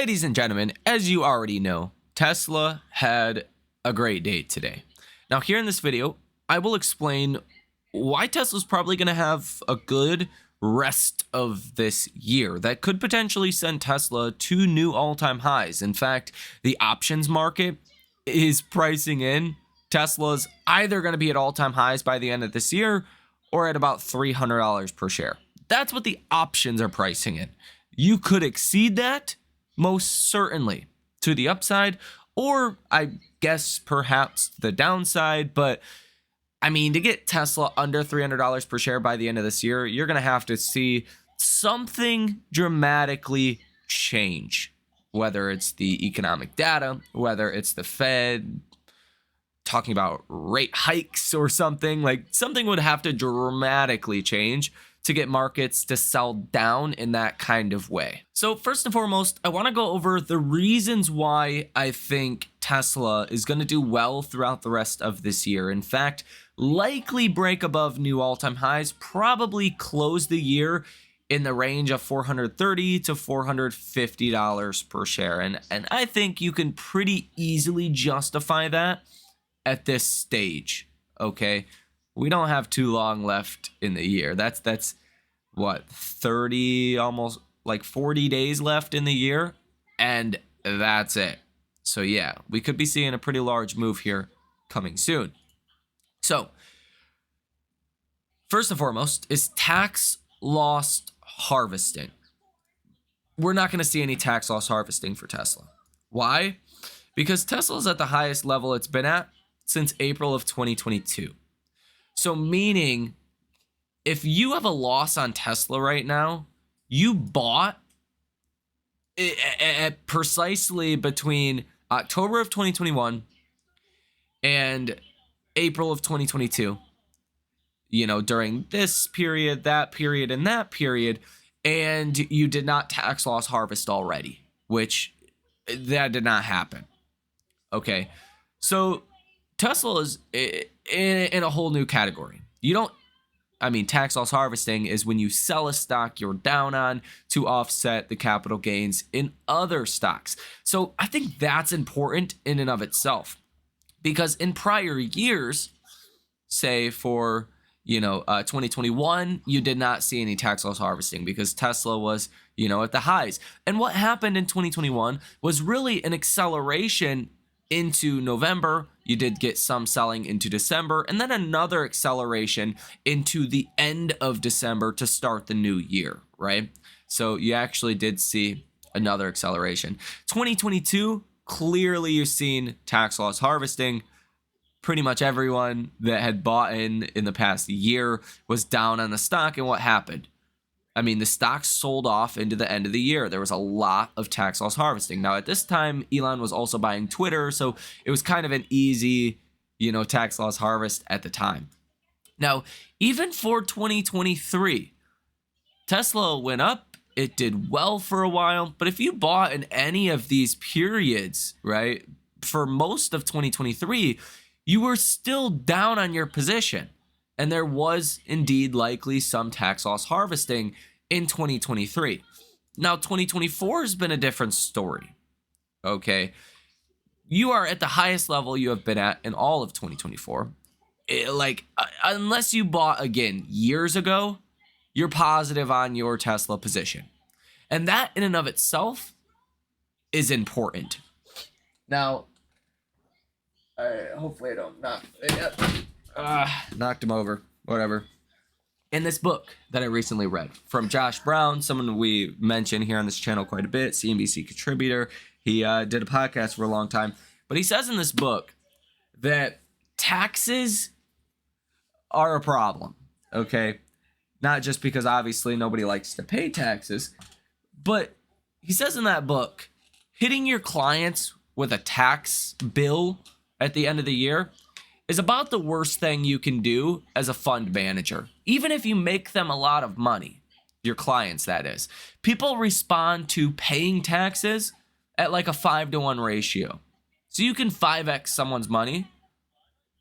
Ladies and gentlemen, as you already know, Tesla had a great day today. Now, here in this video, I will explain why Tesla's probably going to have a good rest of this year that could potentially send Tesla to new all-time highs. In fact, the options market is pricing in Tesla's either going to be at all-time highs by the end of this year or at about $300 per share. That's what the options are pricing in. You could exceed that, most certainly, to the upside, or I guess perhaps the downside. But I mean, to get Tesla under $300 per share by the end of this year, you're going to have to see something dramatically change, whether it's the economic data, whether it's the Fed talking about rate hikes or something. Like, something would have to dramatically change to get markets to sell down in that kind of way. So first and foremost, I want to go over the reasons why I think Tesla is going to do well throughout the rest of this year. In fact, likely break above new all-time highs, probably close the year in the range of $430 to $450 per share. And I think you can pretty easily justify that at this stage, okay? We don't have too long left in the year. That's what, 30, almost like 40 days left in the year, and that's it. So yeah, we could be seeing a pretty large move here coming soon. So first and foremost is tax loss harvesting. We're not going to see any tax loss harvesting for Tesla. Why? Because Tesla's at the highest level it's been at since April of 2022. So meaning, if you have a loss on Tesla right now, you bought at precisely between October of 2021 and April of 2022, you know, during this period, that period, and that period, and you did not tax loss harvest already, which that did not happen. Okay, so Tesla is in a whole new category. Tax loss harvesting is when you sell a stock you're down on to offset the capital gains in other stocks. So I think that's important in and of itself, because in prior years, say for 2021, you did not see any tax loss harvesting because Tesla was at the highs. And what happened in 2021 was really an acceleration into November. You did get some selling into December, and then another acceleration into the end of December to start the new year, right? So you actually did see another acceleration. 2022, clearly you've seen tax loss harvesting. Pretty much everyone that had bought in the past year was down on the stock, and what happened? The stock sold off into the end of the year. There was a lot of tax loss harvesting. Now, at this time, Elon was also buying Twitter, so it was kind of an easy, tax loss harvest at the time. Now, even for 2023, Tesla went up. It did well for a while, but if you bought in any of these periods, right, for most of 2023, you were still down on your position. And there was indeed likely some tax loss harvesting in 2023. Now, 2024 has been a different story. Okay. You are at the highest level you have been at in all of 2024. Unless you bought again years ago, you're positive on your Tesla position. And that in and of itself is important. Now, hopefully I don't knocked him over, whatever. In this book that I recently read from Josh Brown, someone we mention here on this channel quite a bit, CNBC contributor. He did a podcast for a long time, but he says in this book that taxes are a problem, okay? Not just because obviously nobody likes to pay taxes, but he says in that book, hitting your clients with a tax bill at the end of the year is about the worst thing you can do as a fund manager. Even if you make them a lot of money, your clients, that is. People respond to paying taxes at like a 5-to-1 ratio. So you can 5x someone's money,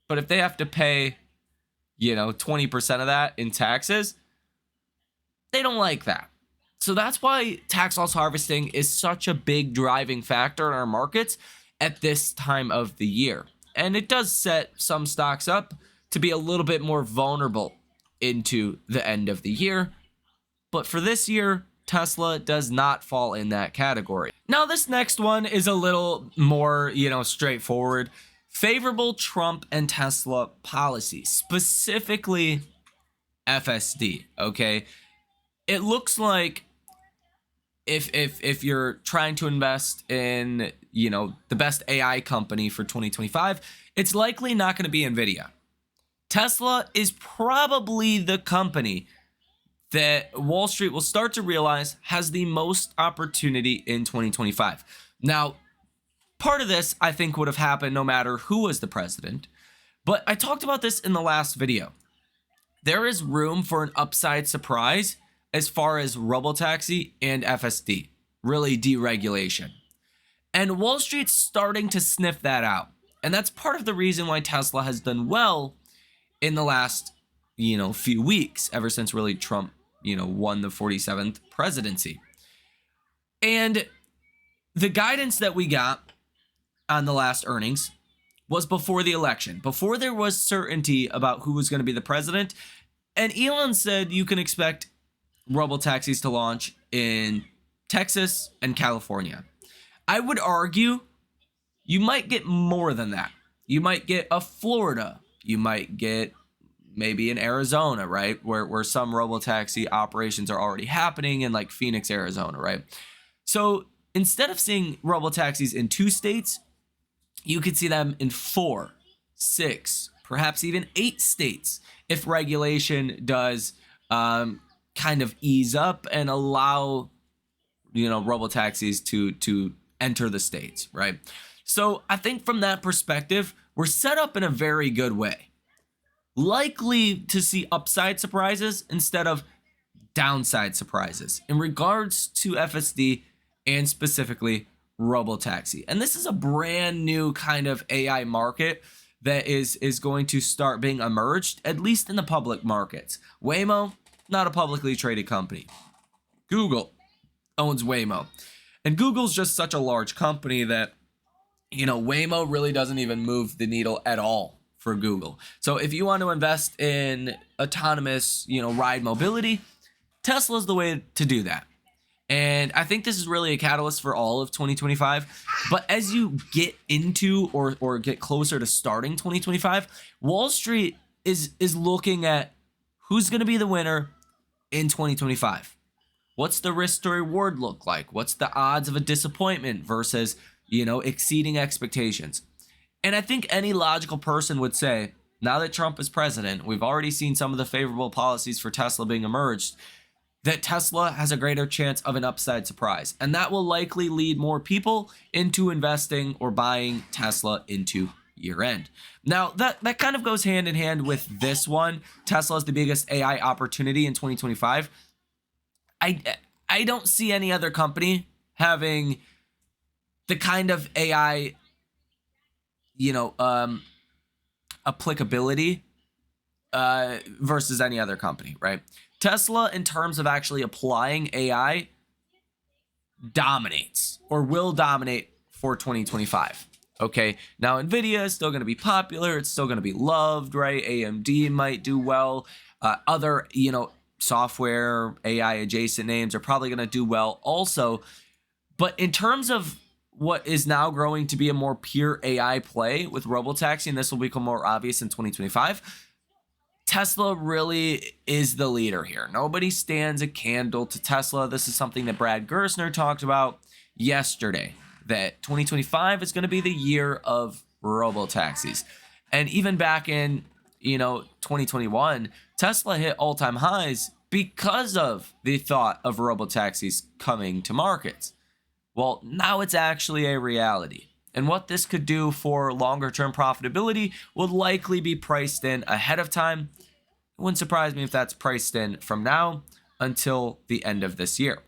but if they have to pay, 20% of that in taxes, they don't like that. So that's why tax loss harvesting is such a big driving factor in our markets at this time of the year. And it does set some stocks up to be a little bit more vulnerable into the end of the year. But for this year, Tesla does not fall in that category. Now, this next one is a little more, straightforward. Favorable Trump and Tesla policy, specifically FSD, okay? It looks like if you're trying to invest in, the best AI company for 2025, it's likely not going to be Nvidia. Tesla is probably the company that Wall Street will start to realize has the most opportunity in 2025. Now, part of this, I think, would have happened no matter who was the president. But I talked about this in the last video. There is room for an upside surprise as far as robotaxi and FSD, really deregulation. And Wall Street's starting to sniff that out. And that's part of the reason why Tesla has done well in the last, few weeks, ever since really Trump, won the 47th presidency. And the guidance that we got on the last earnings was before the election, before there was certainty about who was going to be the president. And Elon said you can expect robotaxis to launch in Texas and California. I would argue you might get more than that. You might get a Florida. You might get maybe in Arizona, right? Where some robotaxi operations are already happening in like Phoenix, Arizona, right? So instead of seeing robotaxis in 2 states, you could see them in 4, 6, perhaps even 8 states if regulation does kind of ease up and allow, robotaxis to enter the states, right? So I think from that perspective, we're set up in a very good way. Likely to see upside surprises instead of downside surprises in regards to FSD and specifically robotaxi. And this is a brand new kind of AI market that is going to start being emerged, at least in the public markets. Waymo, not a publicly traded company. Google owns Waymo. And Google's just such a large company that, Waymo really doesn't even move the needle at all for Google. So if you want to invest in autonomous, ride mobility, Tesla's the way to do that. And I think this is really a catalyst for all of 2025. But as you get into or get closer to starting 2025, Wall Street is looking at who's going to be the winner in 2025. What's the risk to reward look like? What's the odds of a disappointment versus, exceeding expectations? And I think any logical person would say, now that Trump is president, we've already seen some of the favorable policies for Tesla being emerged, that Tesla has a greater chance of an upside surprise. And that will likely lead more people into investing or buying Tesla into year end. Now, that kind of goes hand in hand with this one. Tesla is the biggest AI opportunity in 2025. I don't see any other company having the kind of AI applicability versus any other company, right? Tesla, in terms of actually applying AI, dominates or will dominate for 2025. Okay, now Nvidia is still going to be popular. It's still going to be loved, right? AMD might do well. Other, software AI adjacent names are probably going to do well also. But in terms of what is now growing to be a more pure AI play with robotaxi, and this will become more obvious in 2025, Tesla really is the leader here. Nobody stands a candle to Tesla. This is something that Brad Gerstner talked about yesterday, that 2025 is going to be the year of robotaxis. And even back in, 2021, Tesla hit all-time highs because of the thought of robotaxis coming to markets. Well, now it's actually a reality. And what this could do for longer-term profitability would likely be priced in ahead of time. It wouldn't surprise me if that's priced in from now until the end of this year.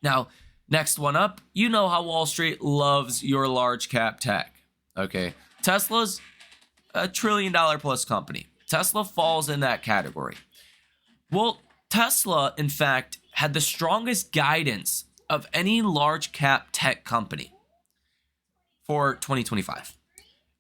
Now, next one up, you know how Wall Street loves your large cap tech. Okay, Tesla's a $1 trillion plus company. Tesla falls in that category. Well, Tesla, in fact, had the strongest guidance of any large cap tech company for 2025.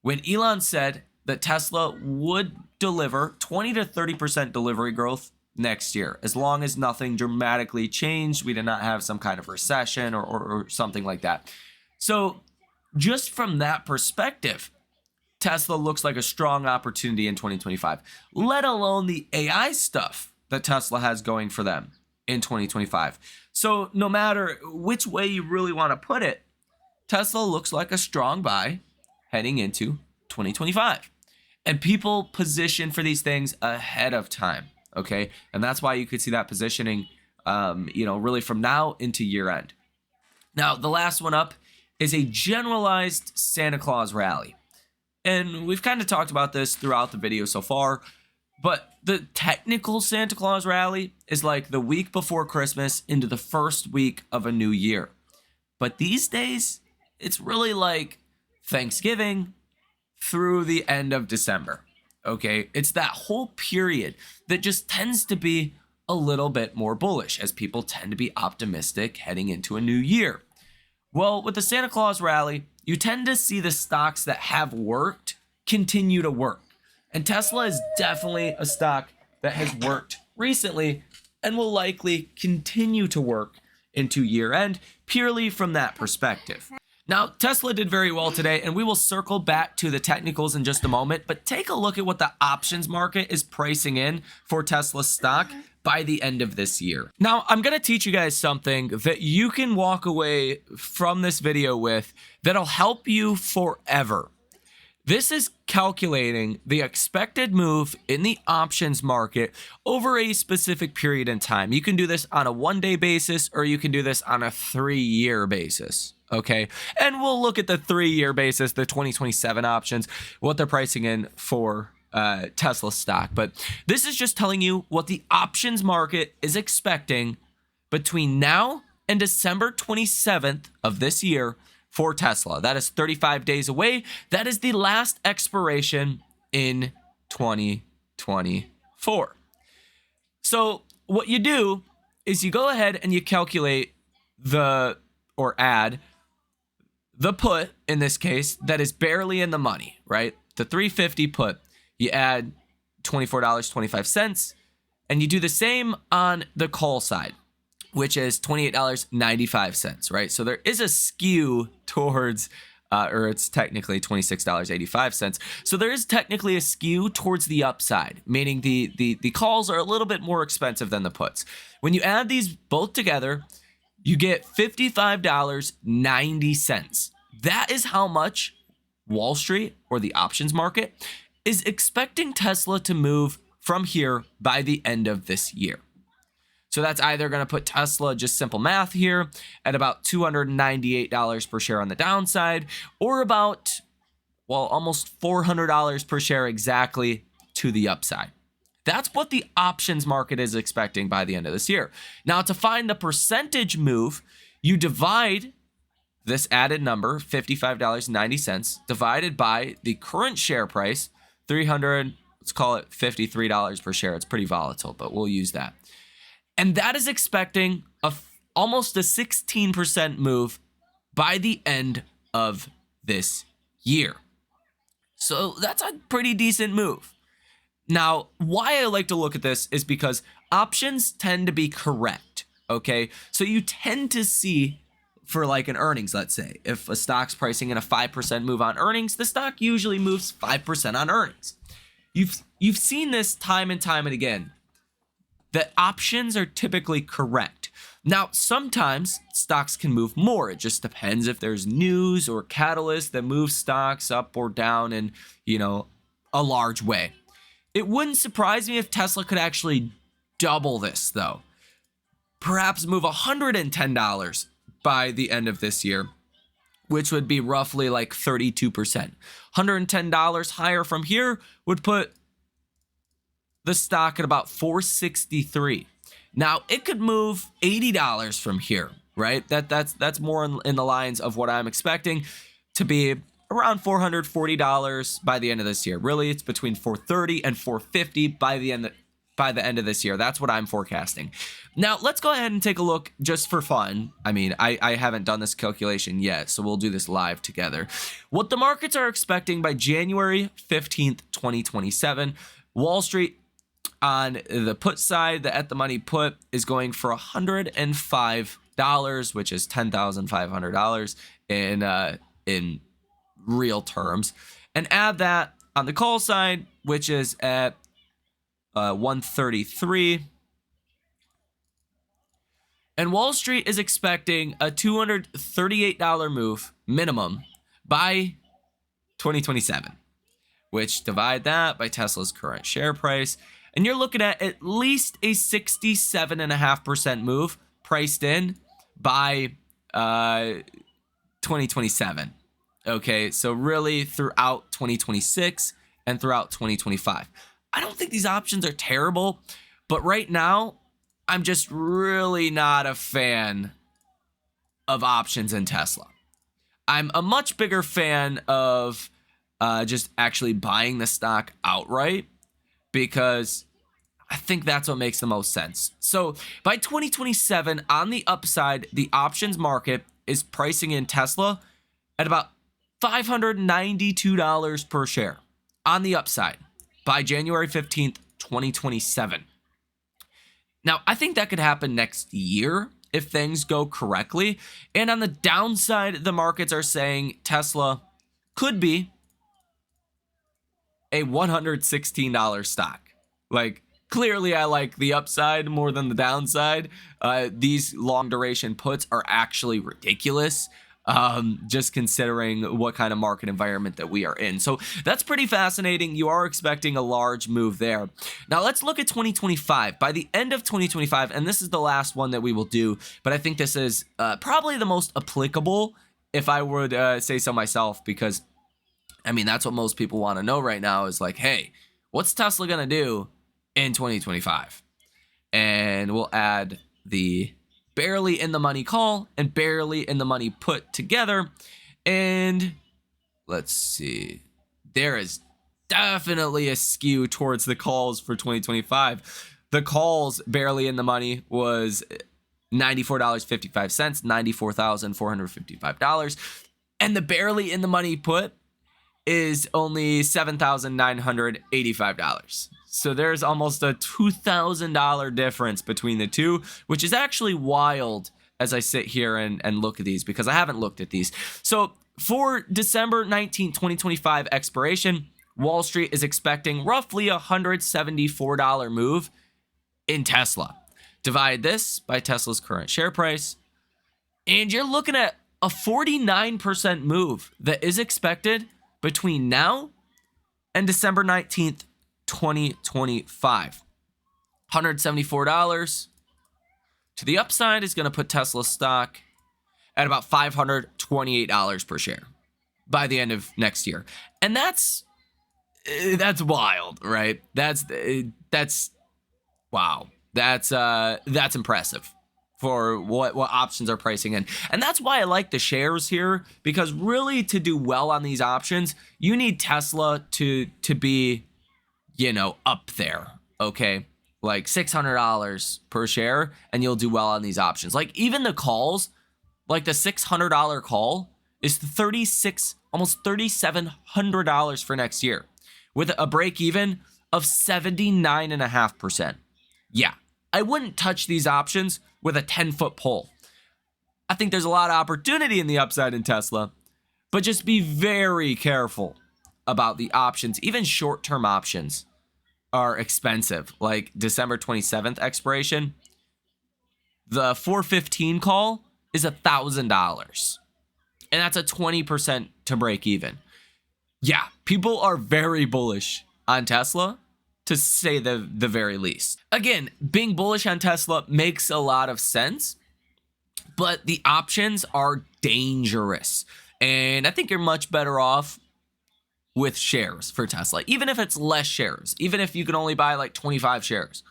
When Elon said that Tesla would deliver 20 to 30% delivery growth next year, as long as nothing dramatically changed, we did not have some kind of recession or something like that. So just from that perspective, Tesla looks like a strong opportunity in 2025, let alone the AI stuff that Tesla has going for them in 2025. So no matter which way you really want to put it, Tesla looks like a strong buy heading into 2025. And people position for these things ahead of time, okay? And that's why you could see that positioning, really from now into year end. Now, the last one up is a generalized Santa Claus rally. And we've kind of talked about this throughout the video so far, but the technical Santa Claus rally is like the week before Christmas into the first week of a new year. But these days, it's really like Thanksgiving through the end of December, okay? It's that whole period that just tends to be a little bit more bullish as people tend to be optimistic heading into a new year. Well, with the Santa Claus rally, you tend to see the stocks that have worked continue to work. And Tesla is definitely a stock that has worked recently and will likely continue to work into year end purely from that perspective. Now, Tesla did very well today, and we will circle back to the technicals in just a moment, but take a look at what the options market is pricing in for Tesla stock by the end of this year. Now, I'm going to teach you guys something that you can walk away from this video with that'll help you forever. This is calculating the expected move in the options market over a specific period in time. You can do this on a one-day basis, or you can do this on a 3-year basis, okay? And we'll look at the 3-year basis, the 2027 options, what they're pricing in for Tesla stock. But this is just telling you what the options market is expecting between now and December 27th of this year for Tesla. That is 35 days away. That is the last expiration in 2024. So what you do is you go ahead and you calculate add the put, in this case, that is barely in the money, right? The 350 put, you add $24.25, and you do the same on the call side, which is $28.95, right? So there is a skew towards, or it's technically $26.85. So there is technically a skew towards the upside, meaning the calls are a little bit more expensive than the puts. When you add these both together, you get $55.90. That is how much Wall Street, or the options market, is expecting Tesla to move from here by the end of this year. So that's either going to put Tesla, just simple math here, at about $298 per share on the downside, or about, well, almost $400 per share exactly to the upside. That's what the options market is expecting by the end of this year. Now, to find the percentage move, you divide this added number, $55.90, divided by the current share price, let's call it $53 per share. It's pretty volatile, but we'll use that. And that is expecting almost a 16% move by the end of this year. So that's a pretty decent move. Now, why I like to look at this is because options tend to be correct, okay? So you tend to see, for like an earnings, let's say, if a stock's pricing in a 5% move on earnings, the stock usually moves 5% on earnings. You've seen this time and time and again, that options are typically correct. Now, sometimes stocks can move more. It just depends if there's news or catalyst that moves stocks up or down in, a large way. It wouldn't surprise me if Tesla could actually double this, though. Perhaps move $110 by the end of this year, which would be roughly like 32%. $110 higher from here would put the stock at about $463. Now, it could move $80 from here, right? That's more in the lines of what I'm expecting to be around $440 by the end of this year. Really, it's between $430 and $450 by the end by the end of this year. That's what I'm forecasting. Now, let's go ahead and take a look just for fun. I mean, I haven't done this calculation yet, so we'll do this live together. What the markets are expecting by January 15th, 2027, Wall Street on the put side, the at-the-money put is going for $105, which is $10,500 in real terms. And add that on the call side, which is at 133. And Wall Street is expecting a $238 move minimum by 2027, which divide that by Tesla's current share price. And you're looking at least a 67.5% move priced in by 2027. Okay, so really throughout 2026 and throughout 2025. I don't think these options are terrible, but right now, I'm just really not a fan of options in Tesla. I'm a much bigger fan of just actually buying the stock outright, because I think that's what makes the most sense. So by 2027, on the upside, the options market is pricing in Tesla at about $592 per share on the upside by January 15th, 2027. Now, I think that could happen next year if things go correctly. And on the downside, the markets are saying Tesla could be a $116 stock. Like, clearly I like the upside more than the downside. These long duration puts are actually ridiculous, just considering what kind of market environment that we are in. So that's pretty fascinating. You are expecting a large move there. Now let's look at 2025. By the end of 2025, and this is the last one that we will do, but I think this is probably the most applicable, if I would say so myself, because I mean, that's what most people want to know right now is like, hey, what's Tesla going to do in 2025? And we'll add the barely in the money call and barely in the money put together. And let's see, there is definitely a skew towards the calls for 2025. The calls barely in the money was $94.55, $94,455. And the barely in the money put is only $7,985. So there's almost a $2,000 difference between the two, which is actually wild as I sit here and look at these, because I haven't looked at these. So for December 19, 2025 expiration, Wall Street is expecting roughly a $174 move in Tesla. Divide this by Tesla's current share price, and you're looking at a 49% move that is expected between now and December 19th, 2025. $174 to the upside is going to put Tesla stock at about $528 per share by the end of next year. And that's wild, right? That's wow. That's impressive for what options are pricing in. And that's why I like the shares here, because really to do well on these options, you need Tesla to be, up there, okay? Like $600 per share, and you'll do well on these options. Like even the calls, like the $600 call is almost $3,700 for next year, with a break even of 79.5%. Yeah, I wouldn't touch these options with a 10-foot pole. I think there's a lot of opportunity in the upside in Tesla, but just be very careful about the options. Even short-term options are expensive, like December 27th expiration. The 415 call is $1,000, and that's a 20% to break even. Yeah, people are very bullish on Tesla, to say the very least. Again, being bullish on Tesla makes a lot of sense, but the options are dangerous. And I think you're much better off with shares for Tesla, even if it's less shares, even if you can only buy like 25 shares.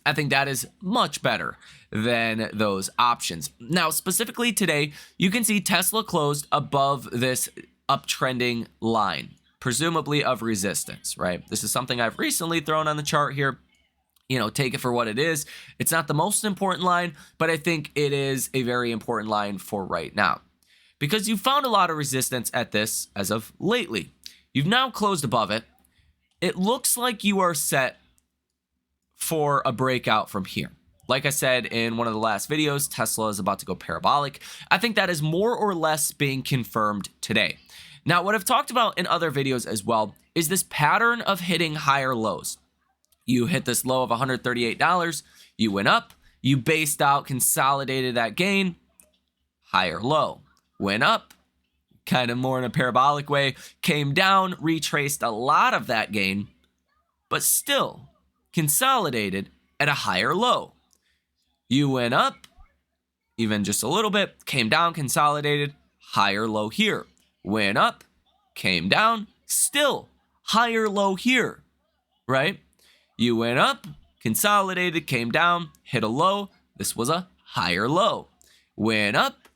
I think that is much better than those options. Now, specifically today, you can see Tesla closed above this uptrending line, presumably of resistance, right? This is something I've recently thrown on the chart here. take it for what it is. It's not the most important line, but I think it is a very important line for right now. Because you've found a lot of resistance at this as of lately. You've now closed above it. It looks like you are set for a breakout from here. Like I said in one of the last videos, Tesla is about to go parabolic. I think that is more or less being confirmed today. Now, what I've talked about in other videos as well is this pattern of hitting higher lows. You hit this low of $138, you went up, you based out, consolidated that gain, higher low, went up, kind of more in a parabolic way, came down, retraced a lot of that gain, but still consolidated at a higher low. You went up, even just a little bit, came down, consolidated, higher low here. Went up, came down, still higher low here, right? You went up, consolidated, came down, hit a low. This was a higher low. Went up,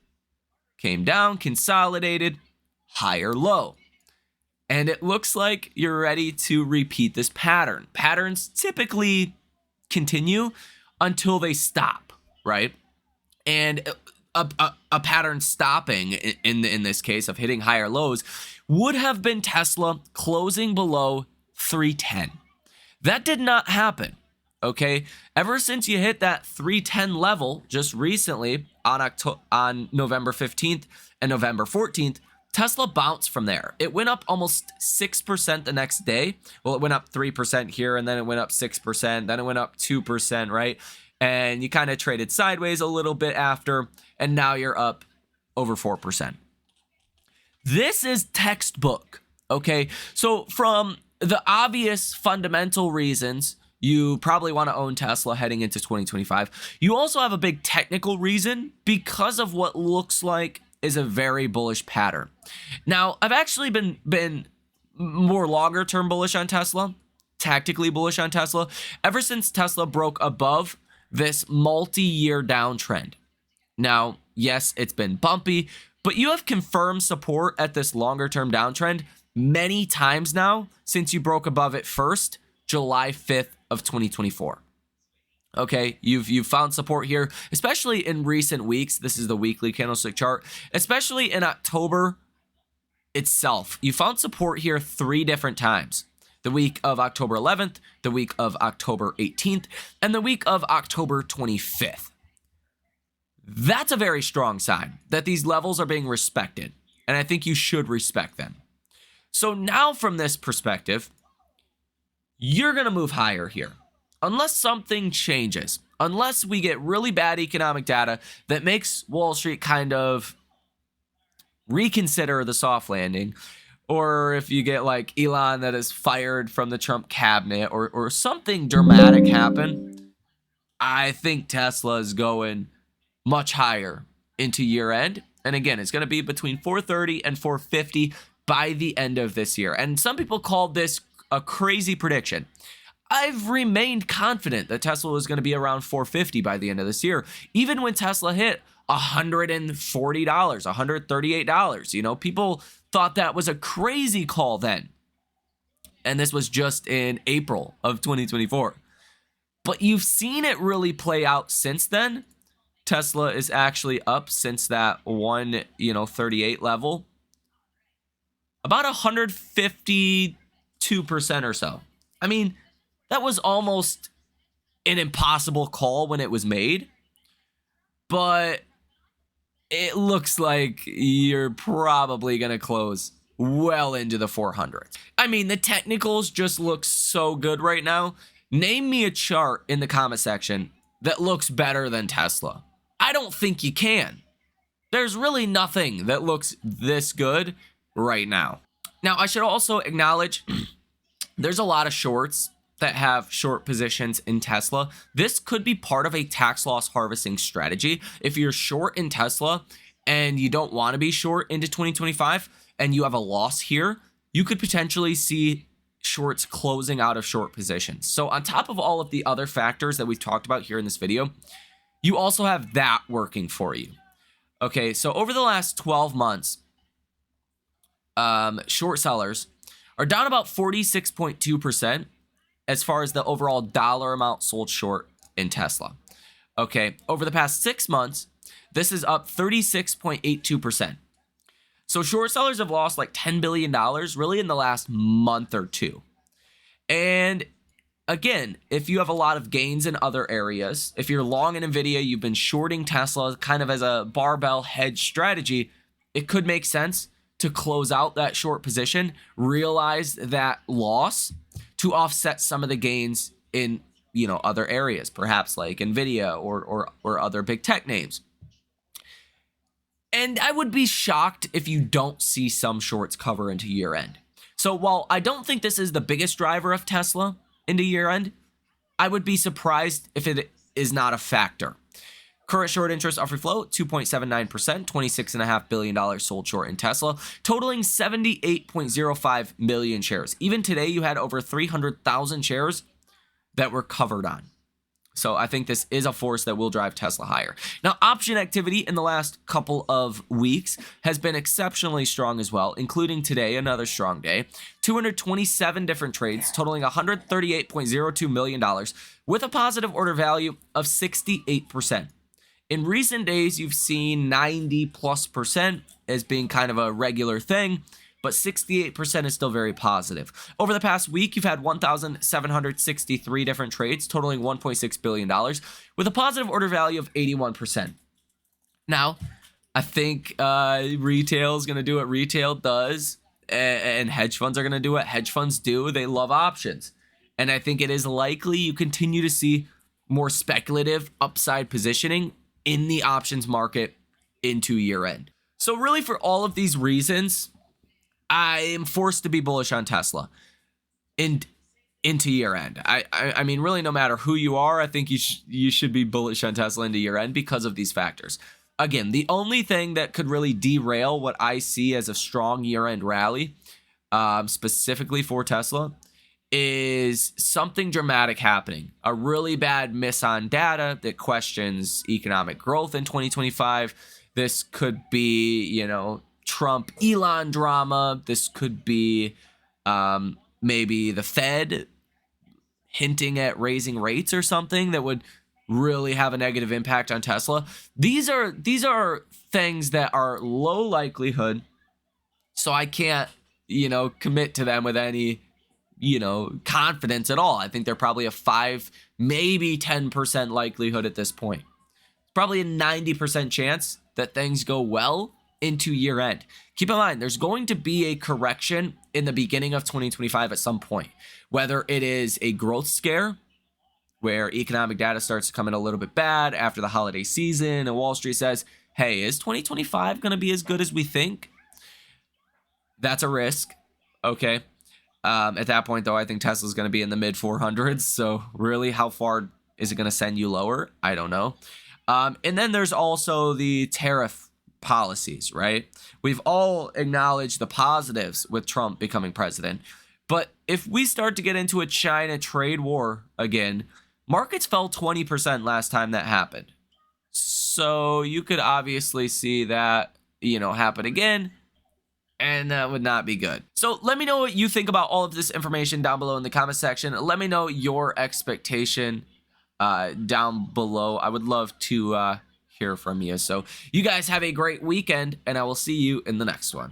came down, consolidated, higher low. And it looks like you're ready to repeat this pattern. Patterns typically continue until they stop, right? And a pattern stopping in this case of hitting higher lows would have been Tesla closing below 310. That did not happen, okay? Ever since you hit that 310 level just recently on November 15th and November 14th, Tesla bounced from there. It went up almost 6% the next day. Well, it went up 3% here, and then it went up 6%, then it went up 2%, right? And you kind of traded sideways a little bit after, and now you're up over 4%. This is textbook, okay? So from the obvious fundamental reasons you probably want to own Tesla heading into 2025, you also have a big technical reason because of what looks like is a very bullish pattern. Now, I've actually been more longer term bullish on Tesla, tactically bullish on Tesla, ever since Tesla broke above this multi-year downtrend. Now, yes, it's been bumpy, but you have confirmed support at this longer term downtrend many times now since you broke above it first, July 5th of 2024. Okay, you've found support here, especially in recent weeks. This is the weekly candlestick chart, especially in October itself. You found support here 3 different times. The week of October 11th, the week of October 18th, and the week of October 25th. That's a very strong sign that these levels are being respected, and I think you should respect them. So now from this perspective, you're going to move higher here. Unless something changes, unless we get really bad economic data that makes Wall Street kind of reconsider the soft landing, or if you get like Elon that is fired from the Trump cabinet, or something dramatic happen, I think Tesla is going much higher into year end. And again, it's going to be between 430 and 450 by the end of this year. And some people called this a crazy prediction. I've remained confident that Tesla was going to be around 450 by the end of this year, even when Tesla hit $140, $138. People thought that was a crazy call then. And this was just in April of 2024. But you've seen it really play out since then. Tesla is actually up since that 138 level, about 152% or so. I mean, that was almost an impossible call when it was made, but it looks like you're probably going to close well into the 400s. I mean, the technicals just look so good right now. Name me a chart in the comment section that looks better than Tesla. I don't think you can. There's really nothing that looks this good right now. Now, I should also acknowledge there's a lot of shorts that have short positions in Tesla. This could be part of a tax loss harvesting strategy. If you're short in Tesla and you don't want to be short into 2025 and you have a loss here, you could potentially see shorts closing out of short positions. So on top of all of the other factors that we've talked about here in this video, you also have that working for you. Okay, so over the last 12 months, short sellers are down about 46.2%. as far as the overall dollar amount sold short in Tesla. Okay, over the past 6 months, this is up 36.82%. So short sellers have lost like $10 billion really in the last month or two. And again, if you have a lot of gains in other areas, if you're long in NVIDIA, you've been shorting Tesla kind of as a barbell hedge strategy, it could make sense to close out that short position, realize that loss to offset some of the gains in, other areas, perhaps like NVIDIA or other big tech names. And I would be shocked if you don't see some shorts cover into year end. So while I don't think this is the biggest driver of Tesla into year end, I would be surprised if it is not a factor. Current short interest off free float, 2.79%, $26.5 billion sold short in Tesla, totaling 78.05 million shares. Even today, you had over 300,000 shares that were covered on. So I think this is a force that will drive Tesla higher. Now, option activity in the last couple of weeks has been exceptionally strong as well, including today, another strong day. 227 different trades totaling $138.02 million with a positive order value of 68%. In recent days, you've seen 90+% as being kind of a regular thing, but 68% is still very positive. Over the past week, you've had 1,763 different trades totaling $1.6 billion with a positive order value of 81%. Now, I think retail is going to do what retail does, and hedge funds are going to do what hedge funds do. They love options. And I think it is likely you continue to see more speculative upside positioning in the options market into year end. So really, for all of these reasons, I am forced to be bullish on Tesla into year end. I mean, really, no matter who you are, I think you should be bullish on Tesla into year end because of these factors. Again, the only thing that could really derail what I see as a strong year end rally, specifically for Tesla, is something dramatic happening. A really bad miss on data that questions economic growth in 2025. This could be, Trump Elon drama. This could be maybe the Fed hinting at raising rates or something that would really have a negative impact on Tesla. These are things that are low likelihood, so I can't, commit to them with any, confidence at all. I think they're probably a 5, maybe 10% likelihood at this point. Probably a 90% chance that things go well into year end. Keep in mind, there's going to be a correction in the beginning of 2025 at some point, whether it is a growth scare where economic data starts to come in a little bit bad after the holiday season and Wall Street says, hey, is 2025 going to be as good as we think? That's a risk. Okay. At that point, though, I think Tesla's going to be in the mid 400s. So really, how far is it going to send you lower? I don't know. And then there's also the tariff policies, right? We've all acknowledged the positives with Trump becoming president. But if we start to get into a China trade war again, markets fell 20% last time that happened. So you could obviously see that, happen again. And that would not be good. So let me know what you think about all of this information down below in the comment section. Let me know your expectation down below. I would love to hear from you. So you guys have a great weekend, and I will see you in the next one.